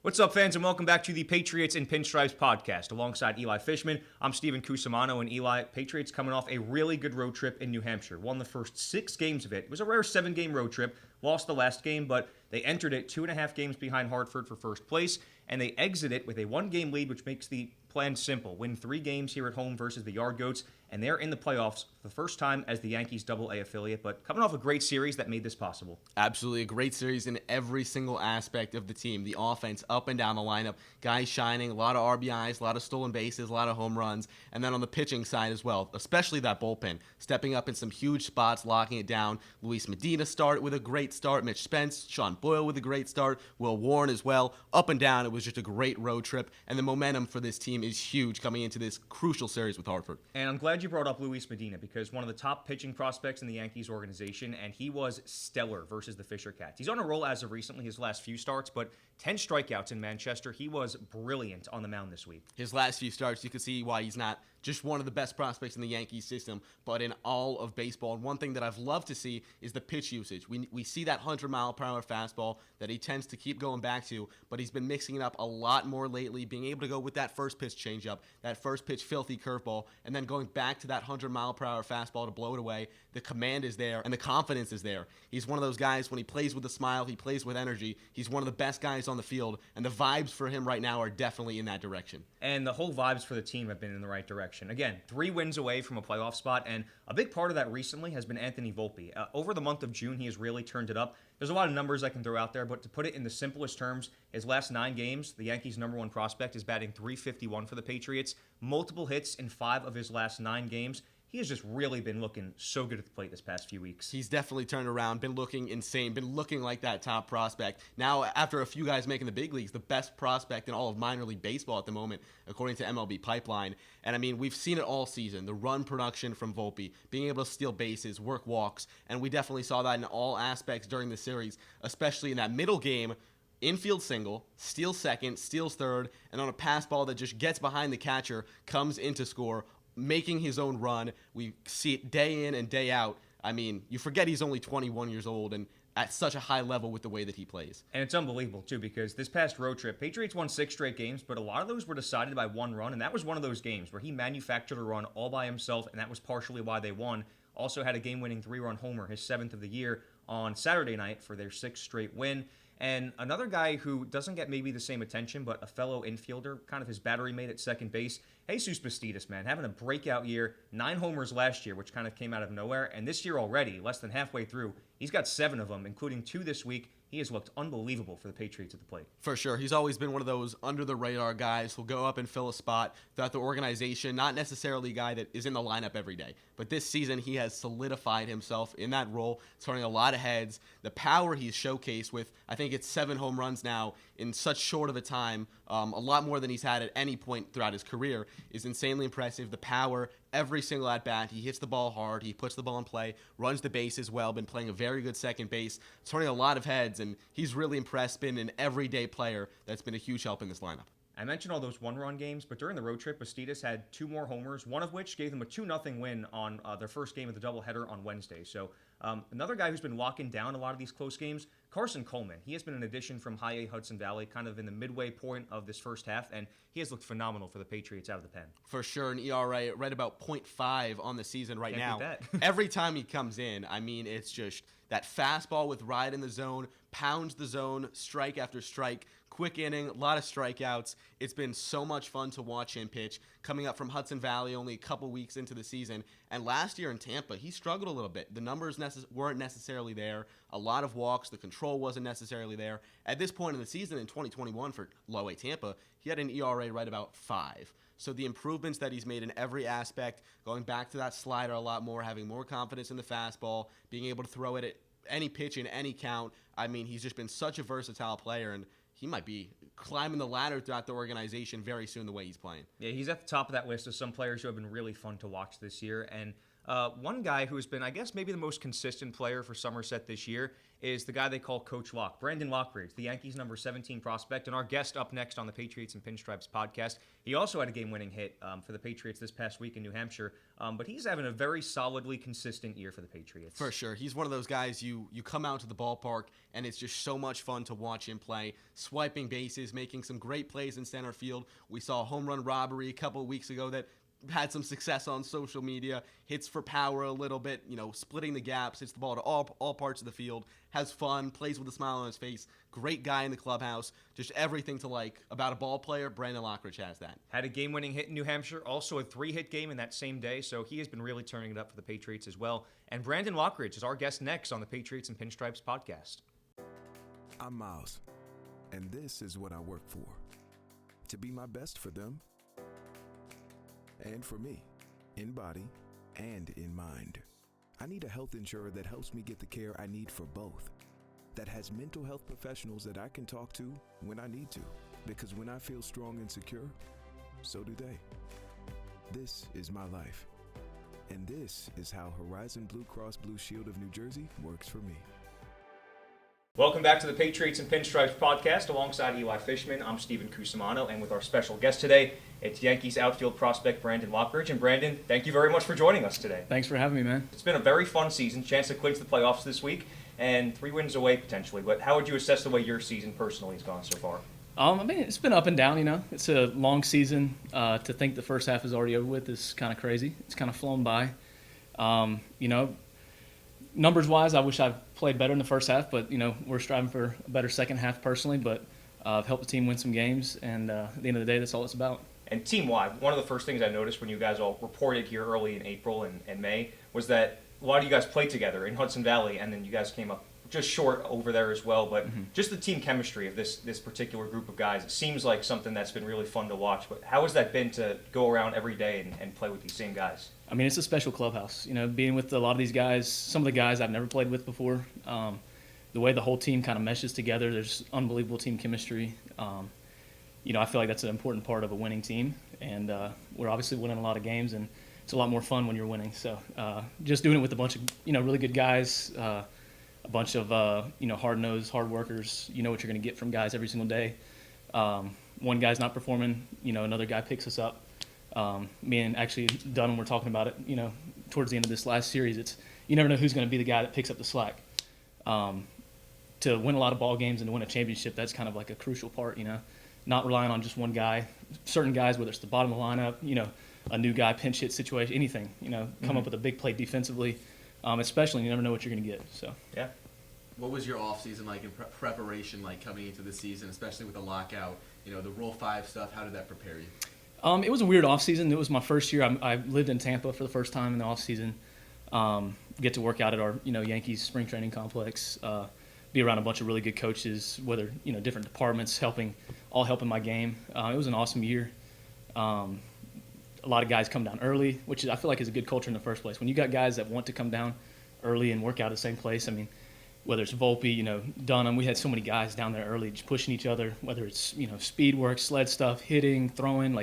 What's up, fans, and welcome back to the Patriots and Pinstripes Podcast. Alongside Eli Fishman, I'm Steven Cusumano, and Eli, Patriots coming off a really good road trip in New Hampshire. Won the first 6 games of it. It was a rare 7-game road trip. Lost the last game, but they entered it 2.5 games behind Hartford for first place, and they exit it with a 1-game lead, which makes the plan simple. Win 3 games here at home versus the Yard Goats, and they're in the playoffs for the first time as the Yankees AA affiliate, but coming off a great series that made this possible. Absolutely, a great series in every single aspect of the team. The offense, up and down the lineup, guys shining, a lot of RBIs, a lot of stolen bases, a lot of home runs, and then on the pitching side as well, especially that bullpen, stepping up in some huge spots, locking it down. Luis Medina started with a great start, Mitch Spence, Sean Boyle with a great start, Will Warren as well. Up and down, it was just a great road trip, and the momentum for this team is huge coming into this crucial series with Hartford. And I'm glad you brought up Luis Medina because one of the top pitching prospects in the Yankees organization, and he was stellar versus the Fisher Cats. He's on a roll as of recently, his last few starts, but 10 strikeouts in Manchester. He was brilliant on the mound this week. His last few starts, you can see why he's not just one of the best prospects in the Yankees system, but in all of baseball. And one thing that I've loved to see is the pitch usage. We see that 100-mile-per-hour fastball that he tends to keep going back to, but he's been mixing it up a lot more lately, being able to go with that first pitch changeup, that first pitch filthy curveball, and then going back to that 100-mile-per-hour fastball to blow it away. The command is there, and the confidence is there. He's one of those guys, when he plays with a smile, he plays with energy. He's one of the best guys on the field, and the vibes for him right now are definitely in that direction. And the whole vibes for the team have been in the right direction. Again, 3 wins away from a playoff spot, and a big part of that recently has been Anthony Volpe. Over the month of June, he has really turned it up. There's a lot of numbers I can throw out there, but to put it in the simplest terms, his last 9 games, the Yankees' number 1 prospect is batting .351 for the Patriots. Multiple hits in 5 of his last 9 games. He has just really been looking so good at the plate this past few weeks. He's definitely turned around, been looking insane, been looking like that top prospect. Now, after a few guys making the big leagues, the best prospect in all of minor league baseball at the moment, according to MLB Pipeline. And I mean, we've seen it all season, the run production from Volpe, being able to steal bases, work walks, and we definitely saw that in all aspects during the series, especially in that middle game. Infield single, steals second, steals third, and on a pass ball that just gets behind the catcher, comes in to score, making his own run. We see it day in and day out. I mean, you forget he's only 21 years old and at such a high level with the way that he plays. And it's unbelievable, too, because this past road trip, Patriots won 6 straight games, but a lot of those were decided by 1 run, and that was one of those games where he manufactured a run all by himself, and that was partially why they won. Also had a game-winning 3-run homer, his 7th of the year, on Saturday night for their 6th straight win. And another guy who doesn't get maybe the same attention, but a fellow infielder, kind of his battery mate at second base, Jesus Bastidas, man, having a breakout year, 9 homers last year, which kind of came out of nowhere, and this year already, less than halfway through, he's got 7 of them, including 2 this week. He has looked unbelievable for the Patriots at the plate. For sure. He's always been one of those under-the-radar guys who'll go up and fill a spot throughout the organization, not necessarily a guy that is in the lineup every day. But this season, he has solidified himself in that role, turning a lot of heads. The power he's showcased with, I think it's 7 home runs now in such short of a time, a lot more than he's had at any point throughout his career, is insanely impressive. The power, every single at-bat, he hits the ball hard, he puts the ball in play, runs the bases well, been playing a very good second base, turning a lot of heads, and he's really impressed, been an everyday player that's been a huge help in this lineup. I mentioned all those 1-run games, but during the road trip, Bastidas had 2 more homers, one of which gave them a 2-0 win on their first game of the doubleheader on Wednesday. So another guy who's been locking down a lot of these close games, Carson Coleman. He has been an addition from High A Hudson Valley, kind of in the midway point of this first half, and he has looked phenomenal for the Patriots out of the pen. For sure, an ERA right about .5 on the season right Can't now. beat that. Every time he comes in, I mean, it's just that fastball with ride in the zone, pounds the zone, strike after strike, quick inning, a lot of strikeouts. It's been so much fun to watch him pitch, coming up from Hudson Valley only a couple weeks into the season. And last year in Tampa, he struggled a little bit. The numbers weren't necessarily there. A lot of walks. The control wasn't necessarily there. At this point in the season in 2021 for Low A Tampa, he had an ERA right about 5. So the improvements that he's made in every aspect, going back to that slider a lot more, having more confidence in the fastball, being able to throw it at any pitch in any count. I mean, he's just been such a versatile player, and he might be climbing the ladder throughout the organization very soon the way he's playing. Yeah, he's at the top of that list of some players who have been really fun to watch this year. And One guy who's been, I guess, maybe the most consistent player for Somerset this year is the guy they call Coach Lock, Brandon Lockridge, the Yankees' number 17 prospect, and our guest up next on the Patriots and Pinstripes podcast. He also had a game-winning hit for the Patriots this past week in New Hampshire, but he's having a very solidly consistent year for the Patriots. For sure. He's one of those guys you come out to the ballpark, and it's just so much fun to watch him play, swiping bases, making some great plays in center field. We saw a home run robbery a couple of weeks ago that had some success on social media, hits for power a little bit, splitting the gaps, hits the ball to all parts of the field, has fun, plays with a smile on his face, great guy in the clubhouse, just everything to like about a ball player. Brandon Lockridge has that. Had a game-winning hit in New Hampshire, also a 3-hit game in that same day, so he has been really turning it up for the Patriots as well. And Brandon Lockridge is our guest next on the Patriots and Pinstripes podcast. I'm Miles, and this is what I work for. To be my best for them and for me, in body and in mind. I need a health insurer that helps me get the care I need for both, that has mental health professionals that I can talk to when I need to, because when I feel strong and secure, so do they. This is my life, and this is how Horizon Blue Cross Blue Shield of New Jersey works for me. Welcome back to the Patriots and Pinstripes podcast. Alongside Eli Fishman, I'm Steven Cusumano, and with our special guest today, it's Yankees outfield prospect Brandon Lockridge. And Brandon, thank you very much for joining us today. Thanks for having me, man. It's been a very fun season, chance to clinch the playoffs this week, and 3 wins away potentially. But how would you assess the way your season personally has gone so far? It's been up and down, It's a long season. To think the first half is already over with is kind of crazy. It's kind of flown by. Numbers-wise, I wish I played better in the first half, but, we're striving for a better second half personally, but I've helped the team win some games, and at the end of the day, that's all it's about. And team-wide, one of the first things I noticed when you guys all reported here early in April and May was that a lot of you guys played together in Hudson Valley, and then you guys came up just short over there as well. But just the team chemistry of this particular group of guys, it seems like something that's been really fun to watch. But how has that been to go around every day and play with these same guys? It's a special clubhouse. Being with a lot of these guys, some of the guys I've never played with before, the way the whole team kind of meshes together, there's unbelievable team chemistry. I feel like that's an important part of a winning team, and we're obviously winning a lot of games, and it's a lot more fun when you're winning. So just doing it with a bunch of really good guys, a bunch of hard-nosed, hard workers. You know what you're going to get from guys every single day. One guy's not performing, another guy picks us up. Me and actually Dunham were talking about it. Towards the end of this last series, it's you never know who's going to be the guy that picks up the slack. To win a lot of ball games and to win a championship, that's kind of like a crucial part. Not relying on just one guy. Certain guys, whether it's the bottom of the lineup, a new guy, pinch hit situation, anything. Come up with a big play defensively. Especially, you never know what you're going to get. So yeah. What was your off season like in preparation, like coming into the season, especially with the lockout? The Rule 5 stuff. How did that prepare you? It was a weird off season. It was my first year. I lived in Tampa for the first time in the off season. Get to work out at our Yankees spring training complex. Be around a bunch of really good coaches, whether different departments all helping my game. It was an awesome year. A lot of guys come down early, which I feel like is a good culture in the first place. When you got guys that want to come down early and work out at the same place, whether it's Volpe, Dunham, we had so many guys down there early just pushing each other, whether it's, speed work, sled stuff, hitting, throwing,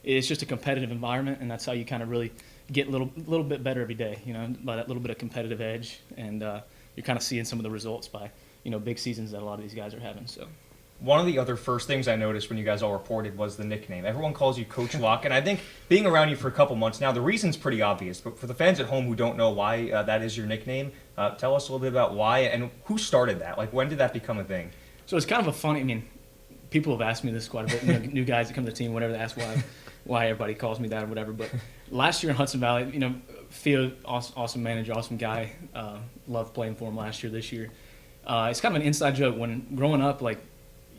it's just a competitive environment, and that's how you kind of really get a little bit better every day, by that little bit of competitive edge, and you're kind of seeing some of the results by, big seasons that a lot of these guys are having, so. One of the other first things I noticed when you guys all reported was the nickname. Everyone calls you Coach Lock, and I think being around you for a couple months now, the reason's pretty obvious. But for the fans at home who don't know why that is your nickname, tell us a little bit about why and who started that. When did that become a thing? So it's kind of a funny. People have asked me this quite a bit. New guys that come to the team, whatever, they ask why everybody calls me that or whatever. But last year in Hudson Valley, Theo, awesome manager, awesome guy. Loved playing for him last year. This year, it's kind of an inside joke. When growing up,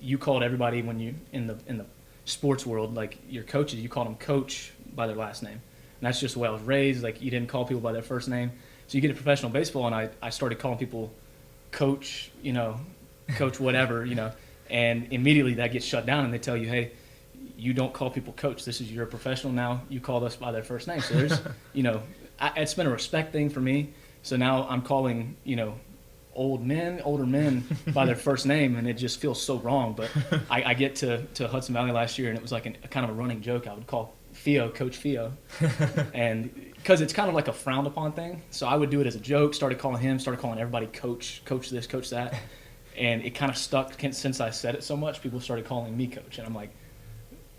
you called everybody when you in the sports world, your coaches, you called them coach by their last name. And that's just the way I was raised. You didn't call people by their first name. So you get to professional baseball, and I started calling people coach, coach whatever, and immediately that gets shut down, and they tell you, hey, you don't call people coach. You're a professional now. You call us by their first name. So there's, it's been a respect thing for me. So now I'm calling, older men by their first name, and it just feels so wrong. But I get to Hudson Valley last year, and it was like a kind of a running joke. I would call Theo Coach Theo, and because it's kind of like a frowned upon thing. So I would do it as a joke. Started calling him. Started calling everybody coach this, coach that, and it kind of stuck since I said it so much. People started calling me coach, and I'm like,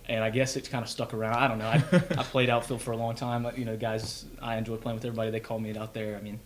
and I guess it's kind of stuck around. I don't know. I played outfield for a long time. You know, guys, I enjoy playing with everybody. They call me it out there. I mean,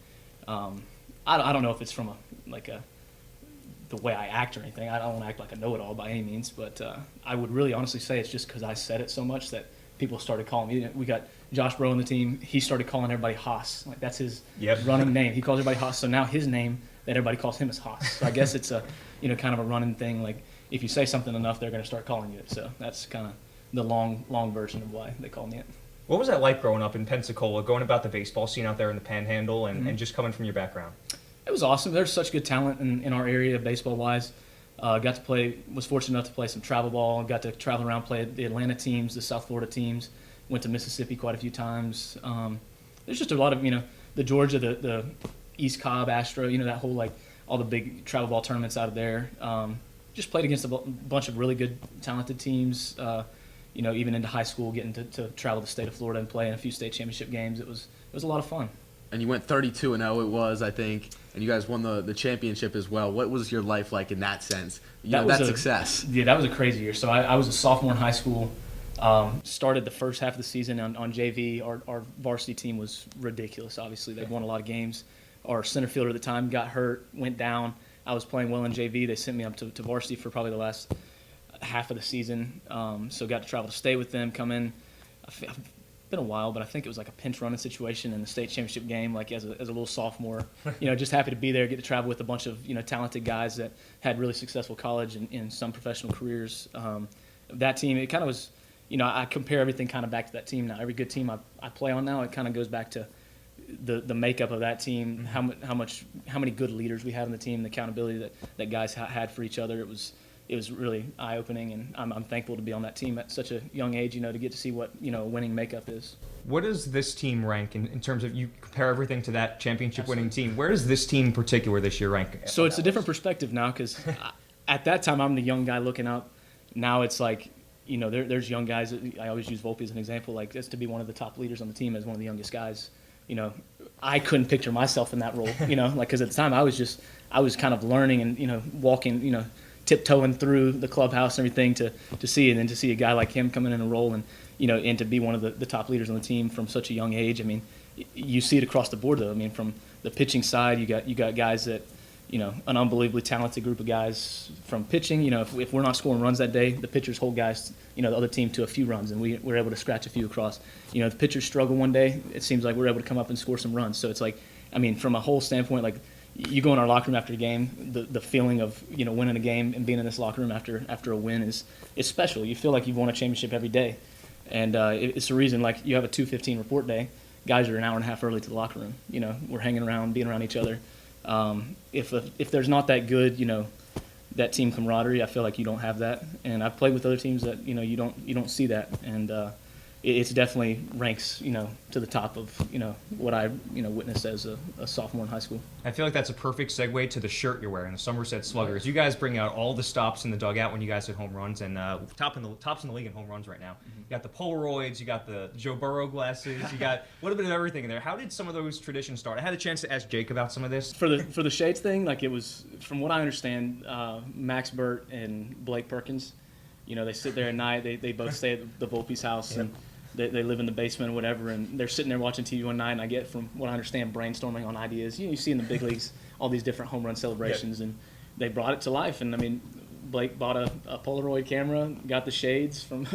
I don't know if it's from the way I act or anything. I don't act like a know-it-all by any means, but I would really honestly say it's just because I said it so much that people started calling me. We got Josh Bro on the team. He started calling everybody Haas. Like that's his running name. He calls everybody Haas. So now his name that everybody calls him is Haas. So I guess it's a kind of a running thing. Like if you say something enough, they're going to start calling you it. So that's kind of the long version of why they call me it. What was that like growing up in Pensacola, going about the baseball scene out there in the Panhandle, and just coming from your background? It was awesome. There's such good talent in our area, baseball-wise. Was fortunate enough to play some travel ball. Got to travel around, play the Atlanta teams, the South Florida teams. Went to Mississippi quite a few times. There's just a lot of, the Georgia, the East Cobb, Astro, that whole, all the big travel ball tournaments out of there. Just played against a bunch of really good, talented teams. Even into high school, getting to travel the state of Florida and play in a few state championship games. It was a lot of fun. And you went 32-0, it was, I think, and you guys won the championship as well. What was your life like in that sense? That success. Yeah, that was a crazy year. So I was a sophomore in high school. Started the first half of the season on JV. Our varsity team was ridiculous, obviously. They'd won a lot of games. Our center fielder at the time got hurt, went down. I was playing well in JV. They sent me up to varsity for probably the last half of the season. So got to travel to state with them, come in. Been a while, but I think it was like a pinch running situation in the state championship game, like as a little sophomore. Just happy to be there, get to travel with a bunch of talented guys that had really successful college and some professional careers. That team, it kind of was, I compare everything kind of back to that team now. Every good team I play on now, it kind of goes back to the makeup of that team, how many good leaders we had on the team, the accountability that guys had for each other. It was really eye-opening, and I'm thankful to be on that team at such a young age, to get to see what, winning makeup is. What does this team rank in terms of, you compare everything to that championship-winning team? Where does this team in particular this year rank? So it's a different perspective now, because at that time, I'm the young guy looking up. Now it's like, there's young guys. I always use Volpe as an example, like just to be one of the top leaders on the team as one of the youngest guys. I couldn't picture myself in that role, because at the time I was kind of learning and, walking, tiptoeing through the clubhouse and everything to see, and then to see a guy like him coming in a role and and to be one of the top leaders on the team from such a young age. I mean, you see it across the board though. I mean, from the pitching side, you got guys that an unbelievably talented group of guys from pitching. If we're not scoring runs that day, the pitchers hold guys the other team to a few runs, and we're able to scratch a few across. The pitchers struggle one day, it seems like we're able to come up and score some runs. So it's like, I mean, from a whole standpoint, like, you go in our locker room after a game, the feeling of winning a game and being in this locker room after a win is special. You feel like you've won a championship every day, and it's the reason, like, you have a 2:15 report day. Guys are an hour and a half early to the locker room. We're hanging around, being around each other. If there's not that good, that team camaraderie, I feel like you don't have that. And I've played with other teams that you don't see that, and it's definitely ranks to the top of what I witnessed as a sophomore in high school. I feel like that's a perfect segue to the shirt you're wearing, the Somerset Sluggers. You guys bring out all the stops in the dugout when you guys hit home runs, and tops in the league in home runs right now. You got the Polaroids, you got the Joe Burrow glasses, you got a little bit of everything in there. How did some of those traditions start? I had a chance to ask Jake about some of this. For the shades thing, like, it was, from what I understand, Max Burt and Blake Perkins, they sit there at night. They both stay at the Volpe's house, and they live in the basement or whatever, and they're sitting there watching TV one night, and I get, from what I understand, brainstorming on ideas. You see in the big leagues all these different home run celebrations, and they brought it to life. And I mean, Blake bought a Polaroid camera, got the shades from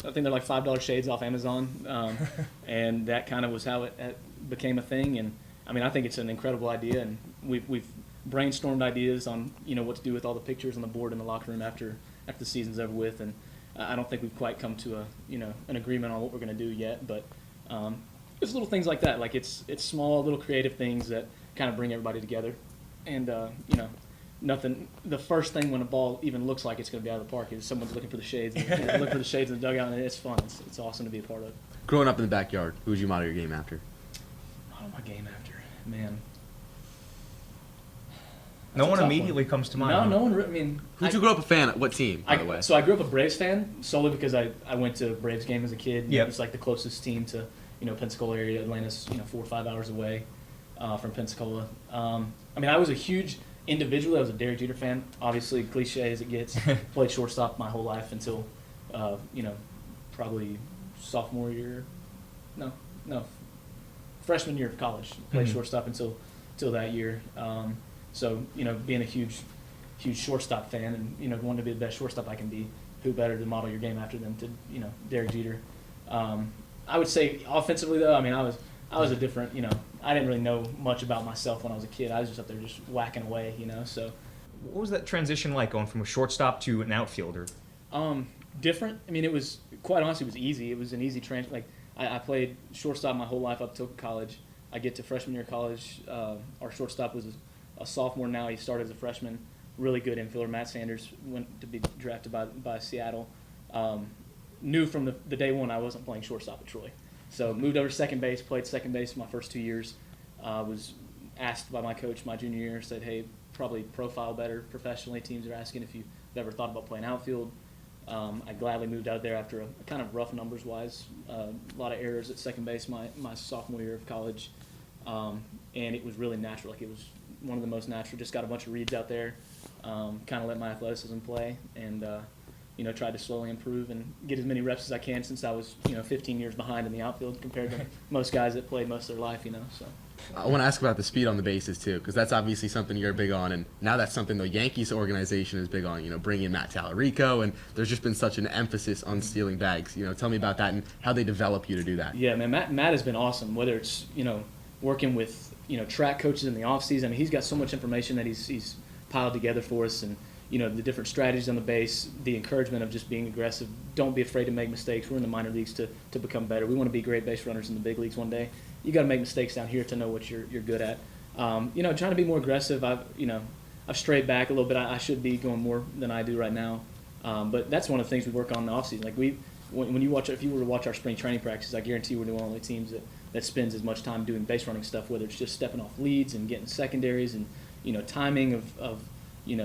I think they're like $5 shades off Amazon, and that kind of was how it became a thing. And I mean, I think it's an incredible idea, and we've brainstormed ideas on what to do with all the pictures on the board in the locker room after the season's over with, and I don't think we've quite come to an agreement on what we're going to do yet, but it's little things like that. Like, it's small, little creative things that kind of bring everybody together, and nothing. The first thing when a ball even looks like it's going to be out of the park is someone's looking for the shades, looking for the shades in the dugout, and it's fun. It's awesome to be a part of. Growing up in the backyard, who would you model your game after? Model my game after, man. No one immediately comes to mind. No one. I mean, who'd you grow up a fan of? What team, by the way? So I grew up a Braves fan solely because I went to a Braves game as a kid. Yep. It was like the closest team Pensacola area. Atlanta's 4 or 5 hours away from Pensacola. I mean, I was a huge individually. I was a Derek Jeter fan. Obviously, cliche as it gets. Played shortstop my whole life until probably sophomore year. No, freshman year of college. Played shortstop until that year. So being a huge shortstop fan and wanting to be the best shortstop I can be, who better to model your game after than to Derek Jeter. I would say offensively though, I mean I was a different I didn't really know much about myself when I was a kid. I was just up there just whacking away, so. What was that transition like going from a shortstop to an outfielder? Different. I mean, it was quite honestly, it was easy. It was an easy transition. Like I played shortstop my whole life up till college. I get to freshman year of college. Our shortstop was a sophomore now. He started as a freshman. Really good infielder. Matt Sanders went to be drafted by Seattle. Knew from the day one I wasn't playing shortstop at Troy. So moved over to second base, played second base my first 2 years. Was asked by my coach my junior year, said, hey, probably profile better professionally. Teams are asking if you've ever thought about playing outfield. I gladly moved out there after a kind of rough numbers-wise. A lot of errors at second base my sophomore year of college. And it was really natural. Like it was one of the most natural. Just got a bunch of reads out there, kind of let my athleticism play, and tried to slowly improve and get as many reps as I can since I was 15 years behind in the outfield compared to most guys that played most of their life. So. I want to ask about the speed on the bases too, because that's obviously something you're big on, and now that's something the Yankees organization is big on. Bringing in Matt Tallarico, and there's just been such an emphasis on stealing bags. Tell me about that and how they develop you to do that. Yeah, man, Matt has been awesome. Whether it's working with track coaches in the off season, I mean, he's got so much information that he's piled together for us, and the different strategies on the base, the encouragement of just being aggressive. Don't be afraid to make mistakes. We're in the minor leagues to become better. We want to be great base runners in the big leagues one day. You got to make mistakes down here to know what you're good at. Trying to be more aggressive. I've strayed back a little bit. I should be going more than I do right now. But that's one of the things we work on in the offseason. Like when you watch, if you were to watch our spring training practices, I guarantee we're one of the only teams that spends as much time doing base running stuff, whether it's just stepping off leads and getting secondaries and timing of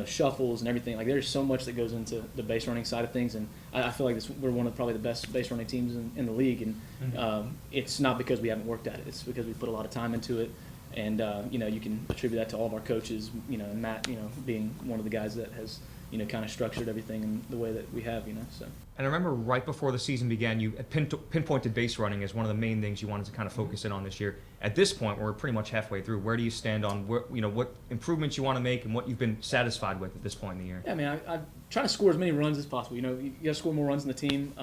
shuffles and everything. Like there's so much that goes into the base running side of things, and I feel like we're one of probably the best base running teams in the league. And it's not because we haven't worked at it; it's because we put a lot of time into it. And you can attribute that to all of our coaches. And Matt, being one of the guys that has kind of structured everything in the way that we have. So. And I remember right before the season began, you pinpointed base running as one of the main things you wanted to kind of focus in on this year. At this point, we're pretty much halfway through. Where do you stand on what improvements you want to make and what you've been satisfied with at this point in the year? Yeah, I mean, I try to score as many runs as possible. You got to score more runs than the team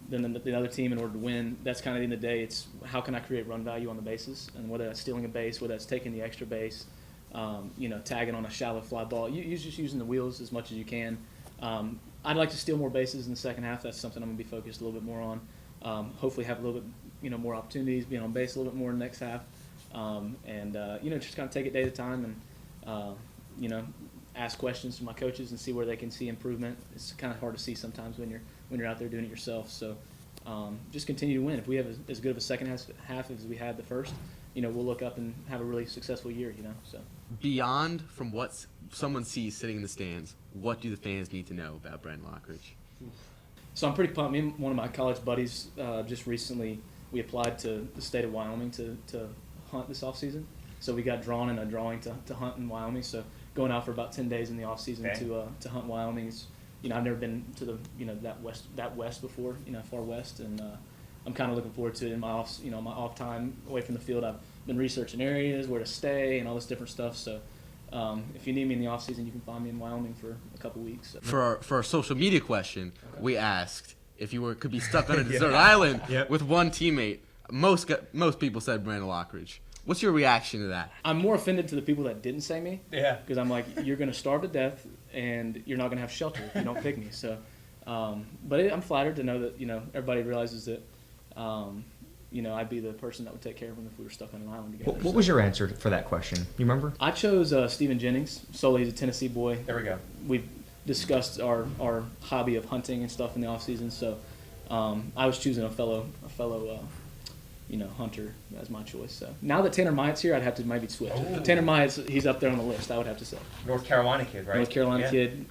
than the other team in order to win. That's kind of the end of the day. It's how can I create run value on the bases, and whether that's stealing a base, whether that's taking the extra base, tagging on a shallow fly ball. You're just using the wheels as much as you can. I'd like to steal more bases in the second half. That's something I'm going to be focused a little bit more on. Hopefully have a little bit, more opportunities, being on base a little bit more in the next half. Just kind of take it day at a time and, ask questions to my coaches and see where they can see improvement. It's kind of hard to see sometimes when you're out there doing it yourself. So just continue to win. If we have as good of a second half as we had the first, we'll look up and have a really successful year, So Beyond from what someone sees sitting in the stands, what do the fans need to know about Brandon Lockridge? So I'm pretty pumped. Me and one of my college buddies just recently, we applied to the state of Wyoming to hunt this offseason. So we got drawn in a drawing to hunt in Wyoming. So going out for about 10 days in the offseason to hunt Wyoming is, I've never been to the that west before, far west, and I'm kind of looking forward to it in my off time away from the field. I've been researching areas, where to stay, and all this different stuff. So if you need me in the off season, you can find me in Wyoming for a couple weeks. So. For our social media question, we asked if you could be stuck on a desert island with one teammate. Most people said Brandon Lockridge. What's your reaction to that? I'm more offended to the people that didn't say me. Yeah. Because I'm like, you're going to starve to death, and you're not going to have shelter if you don't pick me. So, I'm flattered to know that everybody realizes that I'd be the person that would take care of them if we were stuck on an island together. What was your answer for that question? You remember? I chose Stephen Jennings. Solely, he's a Tennessee boy. There we go. We've discussed our hobby of hunting and stuff in the off season, so I was choosing a fellow hunter as my choice. So now that Tanner Myatt's here, I'd have to maybe switch. Oh. Tanner Myatt's, he's up there on the list, I would have to say. North Carolina kid, right? North Carolina kid,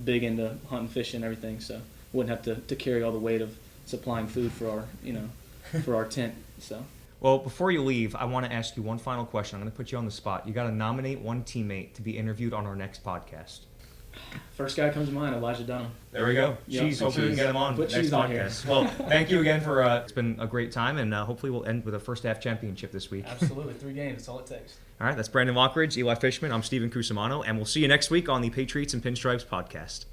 big into hunting, fishing, everything. So wouldn't have to carry all the weight of supplying food for our for our tent. So. Well, before you leave, I want to ask you one final question. I'm going to put you on the spot. You got to nominate one teammate to be interviewed on our next podcast. First guy comes to mind, Elijah Dunham. There we go. Yep. Jeez, hopefully we can get him on Put next cheese on here. podcast. Well, thank you again for it's been a great time, and hopefully we'll end with a first half championship this week. Absolutely. 3 games. That's all it takes. All right, that's Brandon Lockridge, Eli Fishman. I'm Stephen Cusumano, and we'll see you next week on the Patriots and Pinstripes podcast.